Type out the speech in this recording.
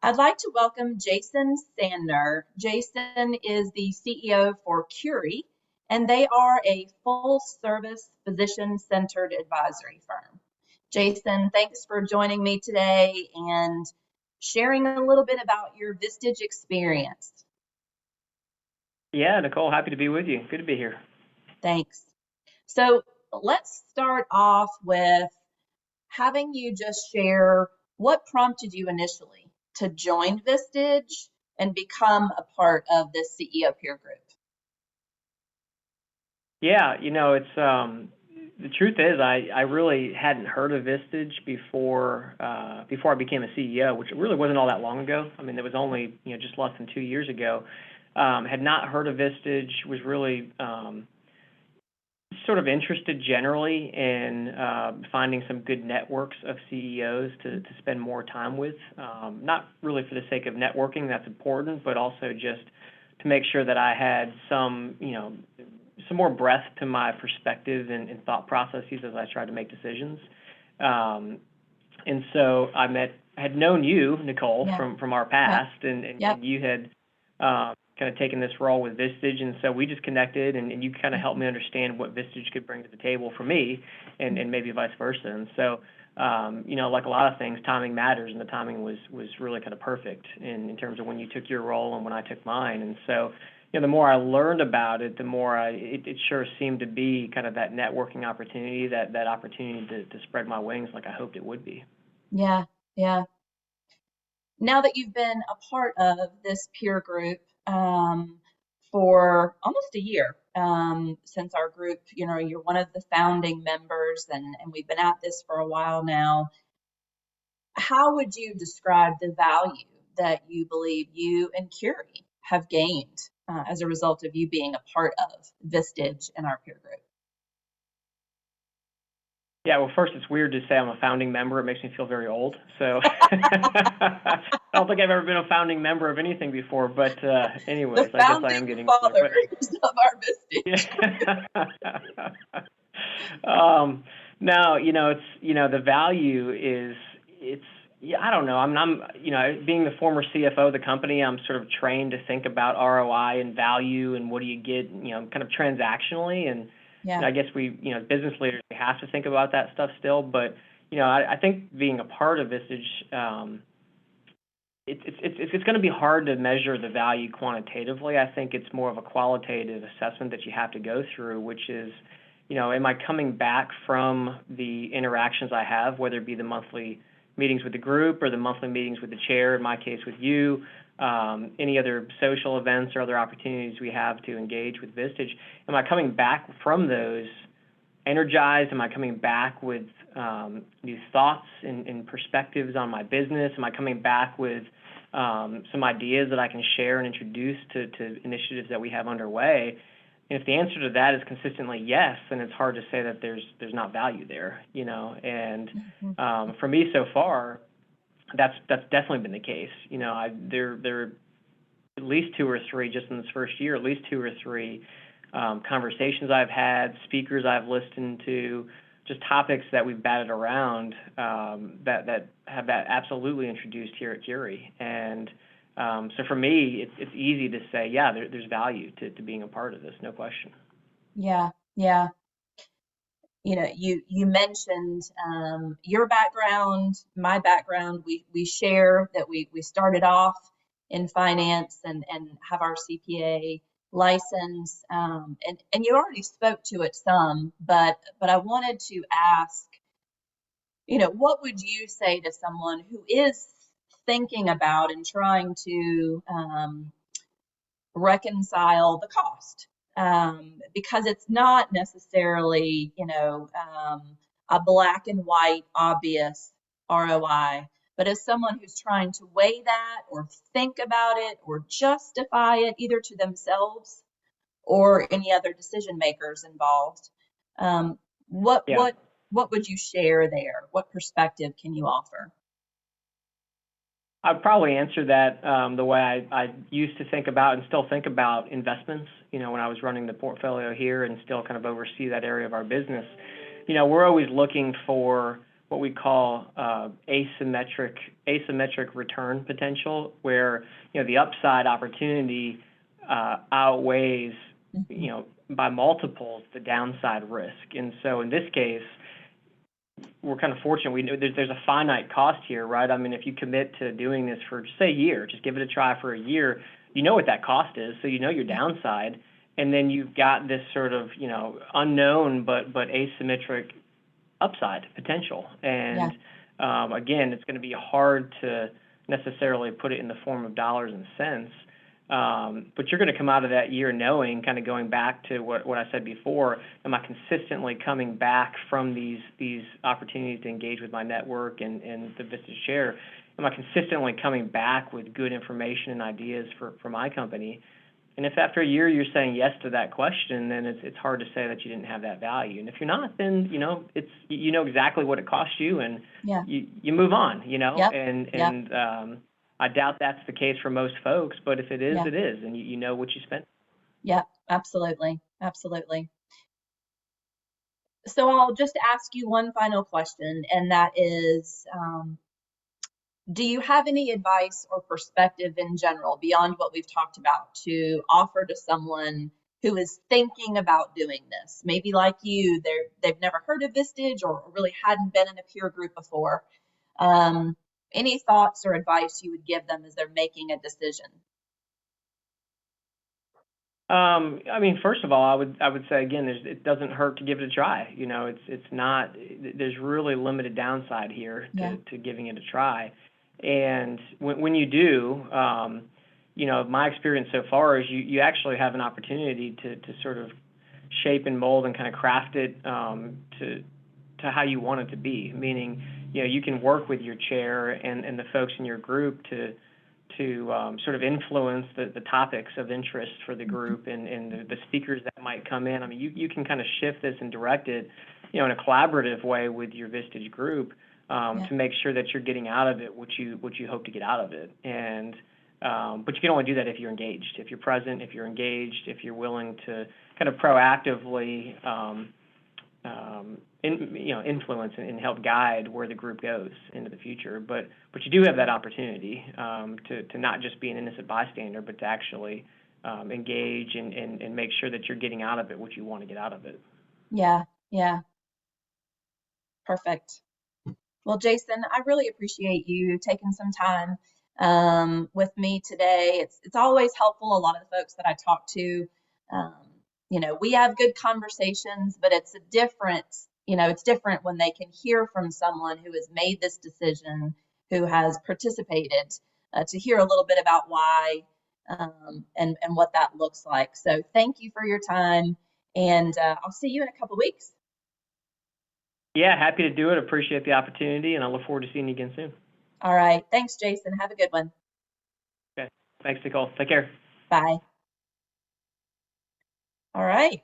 I'd like to welcome Jason Sandner. Jason is the CEO for Curie, and they are a full service physician centered advisory firm. Jason, thanks for joining me today and sharing a little bit about your Vistage experience. Yeah, Nicole, happy to be with you. Good to be here. Thanks. So let's start off with having you just share what prompted you initially to join Vistage and become a part of this CEO peer group. Yeah, it's the truth is I really hadn't heard of Vistage before I became a CEO, which really wasn't all that long ago. I mean, it was only just less than 2 years ago. Had not heard of Vistage. Was really sort of interested generally in finding some good networks of CEOs to spend more time with. Not really for the sake of networking, that's important, but also just to make sure that I had some more breadth to my perspective and thought processes as I tried to make decisions. And so had known you, Nicole, Yeah. from our Okay. past, and Yep. you had kind of taken this role with Vistage, and so we just connected, and you kind of helped me understand what Vistage could bring to the table for me, and maybe vice versa. And so, like a lot of things, timing matters, and the timing was really kind of perfect in terms of when you took your role and when I took mine. And so, the more I learned about it, the more it sure seemed to be kind of that networking opportunity, that opportunity to spread my wings like I hoped it would be. Yeah. Yeah. Now that you've been a part of this peer group for almost a year, since our group, you're one of the founding members, and we've been at this for a while now. How would you describe the value that you believe you and Curie have gained as a result of you being a part of Vistage and our peer group? Yeah, well, first, it's weird to say I'm a founding member. It makes me feel very old. So I don't think I've ever been a founding member of anything before. But The anyways, I guess I am founding getting older. But fathers of our Vistage. yeah. No, it's the value is yeah, I don't know. I'm being the former CFO of the company, I'm sort of trained to think about ROI and value and what do you get, kind of transactionally. And Yeah. I guess we, as business leaders, we have to think about that stuff still. But I think being a part of Vistage, it's going to be hard to measure the value quantitatively. I think it's more of a qualitative assessment that you have to go through, which is, am I coming back from the interactions I have, whether it be the monthly meetings with the group or the monthly meetings with the chair, in my case with you, any other social events or other opportunities we have to engage with Vistage. Am I coming back from those energized? Am I coming back with new thoughts and perspectives on my business? Am I coming back with some ideas that I can share and introduce to initiatives that we have underway? And if the answer to that is consistently yes, then it's hard to say that there's not value there, And for me so far, that's definitely been the case. There are at least two or three just in this first year, at least two or three conversations I've had, speakers I've listened to, just topics that we've batted around that have that absolutely introduced here at Curie. And so for me, it's easy to say, yeah, there's value to being a part of this, no question. Yeah. Yeah. You mentioned your background, my background. We share that we started off in finance and have our CPA license, and you already spoke to it some, but I wanted to ask, what would you say to someone who is thinking about and trying to reconcile the cost, because it's not necessarily, a black and white obvious ROI, but as someone who's trying to weigh that or think about it or justify it either to themselves or any other decision makers involved, um, what Yeah. what what would you share there? What perspective can you offer? I'd probably answer that the way I used to think about and still think about investments, when I was running the portfolio here and still kind of oversee that area of our business. We're always looking for what we call asymmetric return potential, where the upside opportunity outweighs Mhm. by multiples the downside risk. And so in this case, we're kind of fortunate. We know there's a finite cost here, right? I mean, if you commit to doing this for, say, a year, just give it a try for a year, you know what that cost is, so you know your downside, and then you've got this sort of, unknown but asymmetric upside potential. Yeah. And again, it's going to be hard to necessarily put it in the form of dollars and cents. But you're going to come out of that year knowing, kind of going back to what I said before, am I consistently coming back from these opportunities to engage with my network and the Vista share? Am I consistently coming back with good information and ideas for my company? And if after a year you're saying yes to that question, then it's hard to say that you didn't have that value. And if you're not, then it's exactly what it cost you, and Yeah. you move on. Yep. Yep. And I doubt that's the case for most folks, but if it is, Yeah. it is, and you know what you spent. Yep. Absolutely. Absolutely. So I'll just ask you one final question, and that is, do you have any advice or perspective in general beyond what we've talked about to offer to someone who is thinking about doing this? Maybe like you, they've never heard of Vistage or really hadn't been in a peer group before. Um, any thoughts or advice you would give them as they're making a decision? I mean, first of all, I would say again, it doesn't hurt to give it a try. It's not. There's really limited downside here Yeah. to giving it a try, and when you do, my experience so far is you actually have an opportunity to sort of shape and mold and kind of craft it to how you want it to be. Meaning, you can work with your chair and the folks in your group to sort of influence the topics of interest for the Mhm. group and the speakers that might come in. I mean, you can kind of shift this and direct it, in a collaborative way with your Vistage group Yeah. to make sure that you're getting out of it what you hope to get out of it. And but you can only do that if you're engaged, if you're present, if you're engaged, if you're willing to kind of proactively influence and help guide where the group goes into the future. But you do have that opportunity to not just be an innocent bystander, but to actually engage and make sure that you're getting out of it what you want to get out of it. Yeah. Yeah. Perfect. Well, Jason, I really appreciate you taking some time with me today. It's always helpful. A lot of the folks that I talk to, um, we have good conversations, but it's different when they can hear from someone who has made this decision, who has participated, to hear a little bit about why and what that looks like. So thank you for your time, and I'll see you in a couple weeks. Yeah, happy to do it. Appreciate the opportunity, and I look forward to seeing you again soon. All right. Thanks, Jason. Have a good one. Okay. Thanks, Nicole. Take care. Bye. All right.